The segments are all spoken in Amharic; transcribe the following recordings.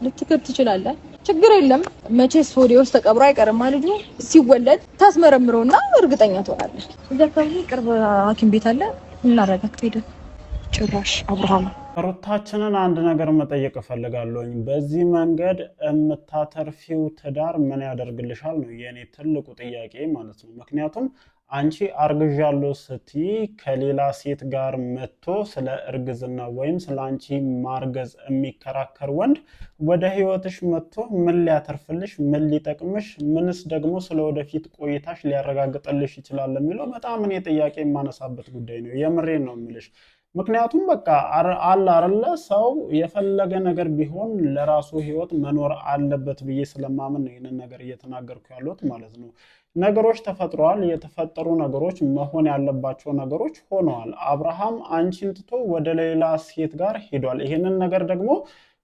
ልትክድ ትችላለህ። ችግር የለም። መቼስ ሆዴ ውስጥ ተቀብሮ አይቀርም ልጁ ሲወለድ ታስመረምረውና እርግጠኛ ትሆናለህ። እዛ አካባቢ ቅርብ ሐኪም ቤት አለ እናረጋግጥ ሄደን። ጭራሽ አብርሃም ሩታችንን አንድ ነገር መጠየቅ እፈልጋለሁኝ። በዚህ መንገድ የምታተርፊው ትዳር ምን ያደርግልሻል ነው የኔ ትልቁ ጥያቄ ማለት ነው። ምክንያቱም አንቺ አርግዣለሁ ስትይ ከሌላ ሴት ጋር መጥቶ ስለ እርግዝና ወይም ስለ አንቺ ማርገዝ የሚከራከር ወንድ ወደ ህይወትሽ መጥቶ ምን ሊያተርፍልሽ፣ ምን ሊጠቅምሽ፣ ምንስ ደግሞ ስለ ወደፊት ቆይታሽ ሊያረጋግጥልሽ ይችላል የሚለው በጣም እኔ ጥያቄ የማነሳበት ጉዳይ ነው። የምሬን ነው የምልሽ። ምክንያቱም በቃ አለ አይደለ ሰው የፈለገ ነገር ቢሆን ለራሱ ህይወት መኖር አለበት ብዬ ስለማምን ነው ይህንን ነገር እየተናገርኩ ያለሁት ማለት ነው። ነገሮች ተፈጥረዋል። የተፈጠሩ ነገሮች መሆን ያለባቸው ነገሮች ሆነዋል። አብርሃም አንቺን ትቶ ወደ ሌላ ሴት ጋር ሄዷል። ይህንን ነገር ደግሞ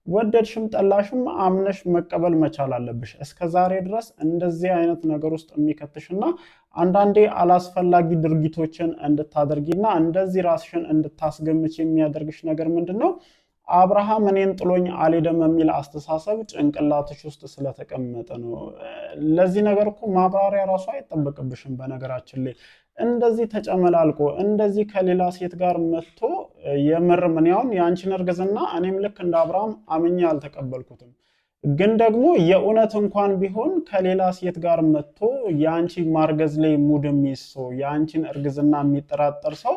ወደድሽም ጠላሽም አምነሽ መቀበል መቻል አለብሽ። እስከ ዛሬ ድረስ እንደዚህ አይነት ነገር ውስጥ የሚከትሽና አንዳንዴ አላስፈላጊ ድርጊቶችን እንድታደርጊና እንደዚህ ራስሽን እንድታስገምች የሚያደርግሽ ነገር ምንድነው? አብርሃም እኔን ጥሎኝ አልሄደም የሚል አስተሳሰብ ጭንቅላትሽ ውስጥ ስለተቀመጠ ነው። ለዚህ ነገር እኮ ማብራሪያ ራሱ አይጠበቅብሽም። በነገራችን ላይ እንደዚህ ተጨመላልቆ እንደዚህ ከሌላ ሴት ጋር መጥቶ የምር ምን ያውን የአንቺን እርግዝና እኔም ልክ እንደ አብርሃም አምኜ አልተቀበልኩትም። ግን ደግሞ የእውነት እንኳን ቢሆን ከሌላ ሴት ጋር መጥቶ የአንቺ ማርገዝ ላይ ሙድ የሚይዝ ሰው፣ የአንቺን እርግዝና የሚጠራጠር ሰው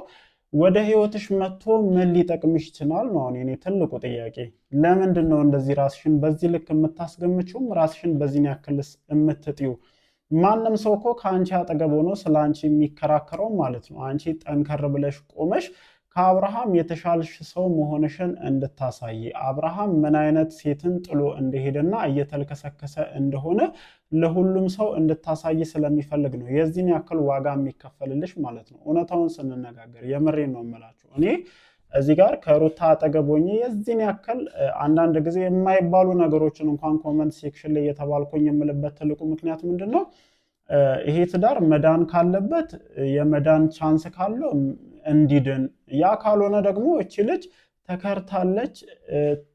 ወደ ህይወትሽ መጥቶ ምን ሊጠቅምሽ ይችላል ነው እኔ ትልቁ ጥያቄ። ለምንድን ነው እንደዚህ ራስሽን በዚህ ልክ የምታስገምችውም ራስሽን በዚህ ያክልስ የምትጥዩ? ማንም ሰው እኮ ከአንቺ አጠገብ ሆኖ ስለ አንቺ የሚከራከረው ማለት ነው አንቺ ጠንከር ብለሽ ቆመሽ ከአብርሃም የተሻልሽ ሰው መሆንሽን እንድታሳይ፣ አብርሃም ምን አይነት ሴትን ጥሎ እንደሄደና እየተልከሰከሰ እንደሆነ ለሁሉም ሰው እንድታሳይ ስለሚፈልግ ነው የዚህን ያክል ዋጋ የሚከፈልልሽ ማለት ነው። እውነታውን ስንነጋገር የምሬን ነው የምላችሁ። እኔ እዚህ ጋር ከሩታ አጠገብ ሆኜ የዚህን ያክል አንዳንድ ጊዜ የማይባሉ ነገሮችን እንኳን ኮመንት ሴክሽን ላይ የተባልኩኝ የምልበት ትልቁ ምክንያት ምንድን ነው? ይሄ ትዳር መዳን ካለበት የመዳን ቻንስ ካለው እንዲድን፣ ያ ካልሆነ ደግሞ እቺ ልጅ ተከርታለች፣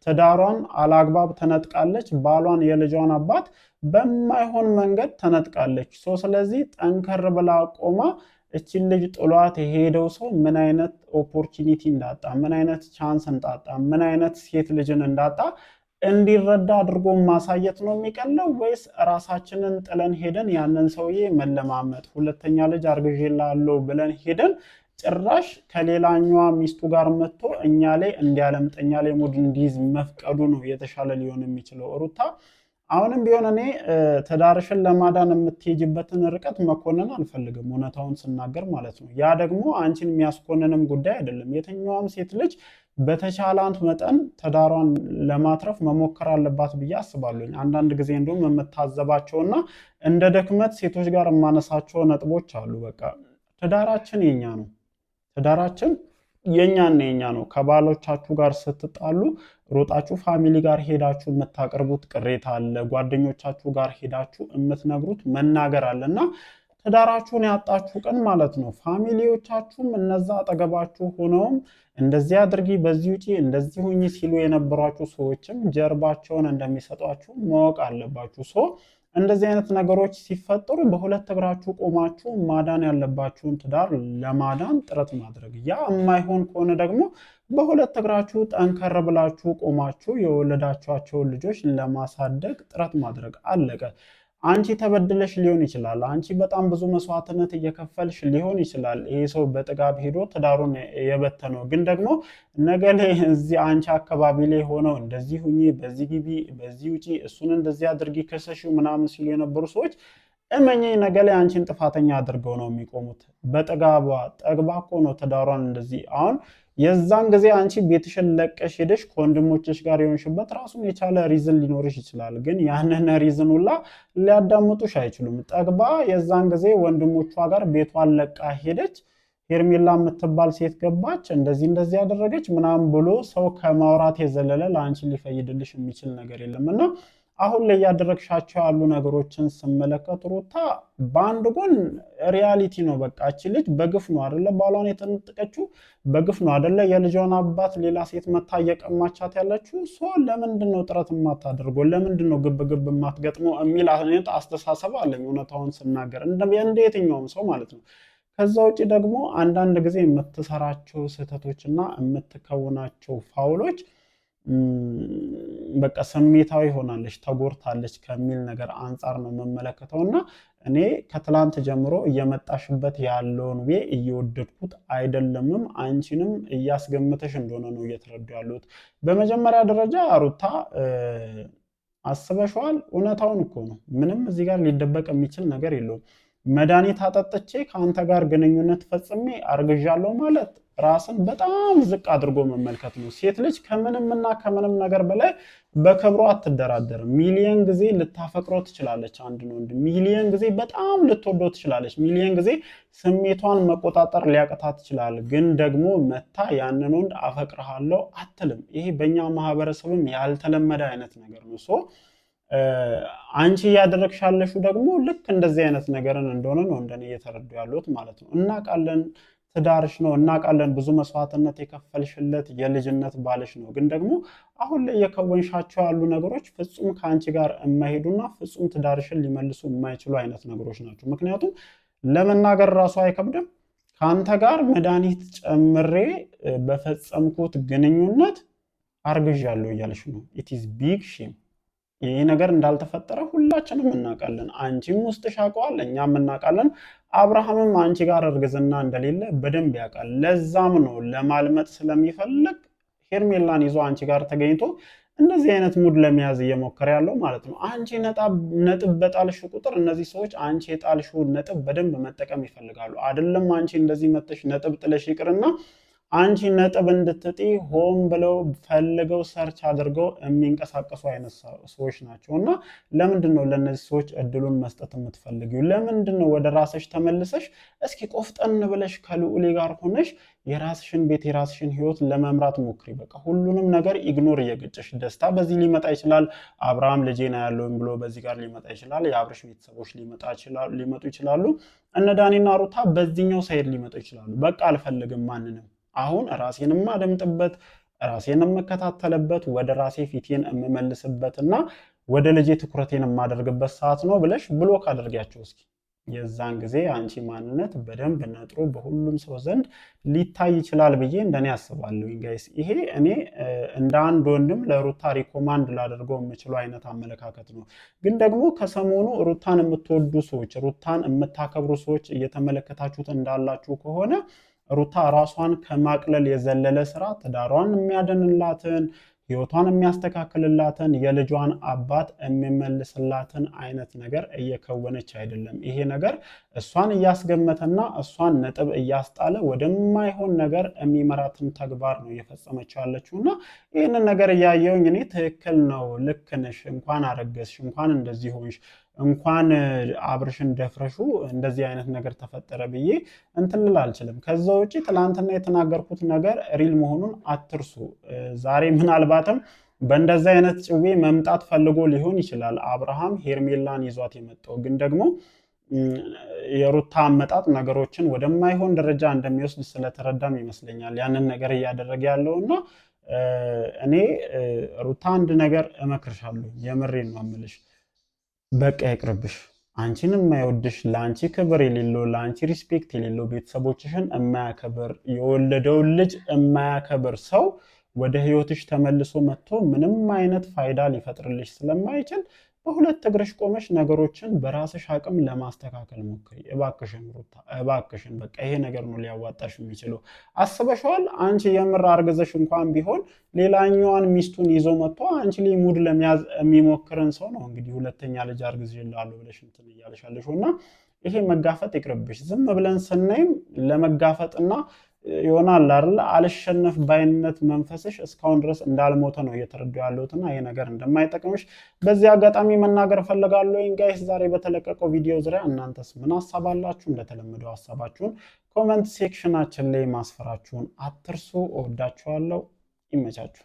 ትዳሯን አላግባብ ተነጥቃለች፣ ባሏን የልጇን አባት በማይሆን መንገድ ተነጥቃለች። ስለዚህ ጠንከር ብላ ቆማ እቺን ልጅ ጥሏት የሄደው ሰው ምን አይነት ኦፖርቹኒቲ እንዳጣ፣ ምን አይነት ቻንስ እንዳጣ፣ ምን አይነት ሴት ልጅን እንዳጣ እንዲረዳ አድርጎ ማሳየት ነው የሚቀለው? ወይስ ራሳችንን ጥለን ሄደን ያንን ሰውዬ መለማመጥ፣ ሁለተኛ ልጅ አርግዤልሃለሁ ብለን ሄደን ጭራሽ ከሌላኛዋ ሚስቱ ጋር መጥቶ እኛ ላይ እንዲያለምጥ፣ እኛ ላይ ሙድ እንዲይዝ መፍቀዱ ነው የተሻለ ሊሆን የሚችለው? ሩታ አሁንም ቢሆን እኔ ትዳርሽን ለማዳን የምትሄጅበትን ርቀት መኮንን አልፈልግም፣ እውነታውን ስናገር ማለት ነው። ያ ደግሞ አንቺን የሚያስኮንንም ጉዳይ አይደለም። የትኛዋም ሴት ልጅ በተቻላት መጠን ትዳሯን ለማትረፍ መሞከር አለባት ብዬ አስባለሁኝ። አንዳንድ ጊዜ እንደውም የምታዘባቸውና እንደ ድክመት ሴቶች ጋር የማነሳቸው ነጥቦች አሉ። በቃ ትዳራችን የኛ ነው፣ ትዳራችን የኛና የኛ ነው። ከባሎቻችሁ ጋር ስትጣሉ ሮጣችሁ ፋሚሊ ጋር ሄዳችሁ የምታቀርቡት ቅሬታ አለ፣ ጓደኞቻችሁ ጋር ሄዳችሁ የምትነግሩት መናገር አለና ትዳራችሁን ያጣችሁ ቀን ማለት ነው ፋሚሊዎቻችሁም እነዛ አጠገባችሁ ሆነውም እንደዚህ አድርጊ፣ በዚህ ውጪ፣ እንደዚህ ሁኚ ሲሉ የነበሯችሁ ሰዎችም ጀርባቸውን እንደሚሰጧችሁ ማወቅ አለባችሁ። እንደዚህ አይነት ነገሮች ሲፈጠሩ በሁለት እግራችሁ ቆማችሁ ማዳን ያለባችሁን ትዳር ለማዳን ጥረት ማድረግ፣ ያ የማይሆን ከሆነ ደግሞ በሁለት እግራችሁ ጠንከር ብላችሁ ቆማችሁ የወለዳችኋቸውን ልጆች ለማሳደግ ጥረት ማድረግ አለቀ። አንቺ ተበድለሽ ሊሆን ይችላል፣ አንቺ በጣም ብዙ መስዋዕትነት እየከፈልሽ ሊሆን ይችላል ይሄ ሰው በጥጋብ ሄዶ ትዳሩን የበተነው። ግን ደግሞ ነገ ላይ እዚህ አንቺ አካባቢ ላይ ሆነው እንደዚህ ሁኚ፣ በዚህ ግቢ፣ በዚህ ውጪ፣ እሱን እንደዚህ አድርጊ ከሰሽው ምናምን ሲሉ የነበሩ ሰዎች እመኚኝ ነገ ላይ አንቺን ጥፋተኛ አድርገው ነው የሚቆሙት። በጥጋቧ ጠግባ እኮ ነው ትዳሯን እንደዚህ አሁን የዛን ጊዜ አንቺ ቤትሽን ለቀሽ ሄደሽ ከወንድሞችሽ ጋር የሆንሽበት ራሱን የቻለ ሪዝን ሊኖርሽ ይችላል። ግን ያንን ሪዝን ሁላ ሊያዳምጡሽ አይችሉም። ጠግባ የዛን ጊዜ ወንድሞቿ ጋር ቤቷን ለቃ ሄደች፣ ሄርሜላ የምትባል ሴት ገባች፣ እንደዚህ ያደረገች ምናምን ብሎ ሰው ከማውራት የዘለለ ለአንቺ ሊፈይድልሽ የሚችል ነገር የለም። እና አሁን ላይ ያደረግሻቸው ያሉ ነገሮችን ስመለከት ሩታ በአንድ ጎን ሪያሊቲ ነው። በቃ እቺ ልጅ በግፍ ነው አይደለ ባሏን የተነጠቀችው፣ በግፍ ነው አይደለ የልጇን አባት ሌላ ሴት መታ እየቀማቻት ያለችው። ለምንድን ነው ጥረት የማታደርገው? ለምንድን ነው ግብ የማትገጥመው የሚል አይነት አስተሳሰብ አለኝ እውነታውን ስናገር እንደ የትኛውም ሰው ማለት ነው። ከዛ ውጭ ደግሞ አንዳንድ ጊዜ የምትሰራቸው ስህተቶችና የምትከውናቸው ፋውሎች በቃ ስሜታዊ ሆናለች ተጎርታለች ከሚል ነገር አንጻር ነው የምመለከተው። እና እኔ ከትላንት ጀምሮ እየመጣሽበት ያለውን ዌ እየወደድኩት አይደለምም፣ አንቺንም እያስገምተሽ እንደሆነ ነው እየተረዱ ያሉት። በመጀመሪያ ደረጃ ሩታ አስበሽዋል? እውነታውን እኮ ነው። ምንም እዚህ ጋር ሊደበቅ የሚችል ነገር የለውም። መድኃኒት አጠጥቼ ከአንተ ጋር ግንኙነት ፈጽሜ አርግዣለሁ ማለት ራስን በጣም ዝቅ አድርጎ መመልከት ነው። ሴት ልጅ ከምንምና ከምንም ነገር በላይ በክብሯ አትደራደርም። ሚሊየን ጊዜ ልታፈቅረው ትችላለች አንድን ወንድ፣ ሚሊየን ጊዜ በጣም ልትወደው ትችላለች፣ ሚሊየን ጊዜ ስሜቷን መቆጣጠር ሊያቅታት ትችላል። ግን ደግሞ መታ ያንን ወንድ አፈቅርሃለሁ አትልም። ይሄ በእኛ ማህበረሰብም ያልተለመደ አይነት ነገር ነው። አንቺ እያደረግሽ ያለሽው ደግሞ ልክ እንደዚህ አይነት ነገርን እንደሆነ ነው እንደኔ እየተረዱ ያሉት ማለት ነው። እናውቃለን፣ ትዳርሽ ነው እናውቃለን፣ ብዙ መስዋዕትነት የከፈልሽለት የልጅነት ባልሽ ነው። ግን ደግሞ አሁን ላይ የከወንሻቸው ያሉ ነገሮች ፍጹም ከአንቺ ጋር የማይሄዱና ፍጹም ትዳርሽን ሊመልሱ የማይችሉ አይነት ነገሮች ናቸው። ምክንያቱም ለመናገር ራሱ አይከብድም። ከአንተ ጋር መድኃኒት ጨምሬ በፈጸምኩት ግንኙነት አርግዣለሁ እያለሽ ነው። ኢት ኢዝ ቢግ ሼም። ይህ ነገር እንዳልተፈጠረ ሁላችንም እናውቃለን። አንቺም ውስጥሽ ያውቀዋል፣ እኛም እናውቃለን። አብርሃምም አንቺ ጋር እርግዝና እንደሌለ በደንብ ያውቃል። ለዛም ነው ለማልመጥ ስለሚፈልግ ሄርሜላን ይዞ አንቺ ጋር ተገኝቶ እንደዚህ አይነት ሙድ ለመያዝ እየሞከረ ያለው ማለት ነው። አንቺ ነጥብ በጣልሽ ቁጥር እነዚህ ሰዎች አንቺ የጣልሽውን ነጥብ በደንብ መጠቀም ይፈልጋሉ። አይደለም አንቺ እንደዚህ መጥተሽ ነጥብ ጥለሽ ይቅርና አንቺ ነጥብ እንድትጢ ሆን ብለው ፈልገው ሰርች አድርገው የሚንቀሳቀሱ አይነት ሰዎች ናቸው። እና ለምንድን ነው ለእነዚህ ሰዎች እድሉን መስጠት የምትፈልጊው? ለምንድን ነው ወደ ራስሽ ተመልሰሽ እስኪ ቆፍጠን ብለሽ ከልዑሌ ጋር ሆነሽ የራስሽን ቤት የራስሽን ህይወት ለመምራት ሞክሪ። በቃ ሁሉንም ነገር ኢግኖር እየገጨሽ ደስታ በዚህ ሊመጣ ይችላል። አብርሃም ልጄና ያለውን ብሎ በዚህ ጋር ሊመጣ ይችላል። የአብርሽ ቤተሰቦች ሊመጡ ይችላሉ። እነ ዳኒና ሩታ በዚህኛው ሳይድ ሊመጡ ይችላሉ። በቃ አልፈልግም ማንንም፣ አሁን ራሴን የማደምጥበት ራሴን የምከታተልበት ወደ ራሴ ፊቴን የምመልስበትና ወደ ልጄ ትኩረቴን የማደርግበት ሰዓት ነው ብለሽ ብሎክ አድርጊያቸው እስኪ። የዛን ጊዜ አንቺ ማንነት በደንብ ነጥሮ በሁሉም ሰው ዘንድ ሊታይ ይችላል ብዬ እንደኔ አስባለሁ። ጋይስ ይሄ እኔ እንደ አንድ ወንድም ለሩታ ሪኮማንድ ላደርገው የምችለው አይነት አመለካከት ነው። ግን ደግሞ ከሰሞኑ ሩታን የምትወዱ ሰዎች፣ ሩታን የምታከብሩ ሰዎች እየተመለከታችሁት እንዳላችሁ ከሆነ ሩታ ራሷን ከማቅለል የዘለለ ስራ ትዳሯን የሚያደንላትን ህይወቷን የሚያስተካክልላትን የልጇን አባት የሚመልስላትን አይነት ነገር እየከወነች አይደለም። ይሄ ነገር እሷን እያስገመተና እሷን ነጥብ እያስጣለ ወደማይሆን ነገር የሚመራትን ተግባር ነው እየፈጸመች ያለችው እና ይህንን ነገር እያየውኝ እኔ ትክክል ነው፣ ልክ ነሽ፣ እንኳን አረገዝሽ፣ እንኳን እንደዚህ ሆንሽ፣ እንኳን አብርሽን ደፍረሹ እንደዚህ አይነት ነገር ተፈጠረ ብዬ እንትን ልል አልችልም። ከዛ ውጪ ትላንትና የተናገርኩት ነገር ሪል መሆኑን አትርሱ። ዛሬ ምናልባትም በእንደዚህ አይነት ጭዌ መምጣት ፈልጎ ሊሆን ይችላል አብርሃም ሄርሜላን ይዟት የመጣው። ግን ደግሞ የሩታ አመጣጥ ነገሮችን ወደማይሆን ደረጃ እንደሚወስድ ስለተረዳም ይመስለኛል ያንን ነገር እያደረገ ያለውና እኔ ሩታ አንድ ነገር እመክርሻለሁ፣ የምሬን ነው የምልሽ። በቃ ይቅርብሽ። አንቺን የማይወድሽ፣ ለአንቺ ክብር የሌለው፣ ለአንቺ ሪስፔክት የሌለው፣ ቤተሰቦችሽን የማያከብር፣ የወለደውን ልጅ የማያከብር ሰው ወደ ህይወትሽ ተመልሶ መጥቶ ምንም አይነት ፋይዳ ሊፈጥርልሽ ስለማይችል በሁለት እግርሽ ቆመሽ ነገሮችን በራስሽ አቅም ለማስተካከል ሞክሪ። እባክሽን ሩታ እባክሽን፣ በቃ ይሄ ነገር ነው ሊያዋጣሽ የሚችለው። አስበሽዋል? አንቺ የምር አርግዘሽ እንኳን ቢሆን ሌላኛዋን ሚስቱን ይዞ መጥቶ አንቺ ላይ ሙድ ለመያዝ የሚሞክርን ሰው ነው እንግዲህ ሁለተኛ ልጅ አርግዝልሃለሁ ብለሽ እንትን እያለሻለሽ እና ይሄ መጋፈጥ ይቅርብሽ። ዝም ብለን ስናይም ለመጋፈጥና ይሆናል አይደል አልሸነፍ ባይነት መንፈስሽ እስካሁን ድረስ እንዳልሞተ ነው እየተረዱ ያለሁትና ይሄ ነገር እንደማይጠቅምሽ በዚህ አጋጣሚ መናገር ፈልጋለሁ። ጋይስ ዛሬ በተለቀቀው ቪዲዮ ዙሪያ እናንተስ ምን ሐሳብ አላችሁ? እንደተለመደው ሐሳባችሁን ኮሜንት ሴክሽናችን ላይ ማስፈራችሁን አትርሱ። እወዳችኋለሁ። ይመቻችሁ።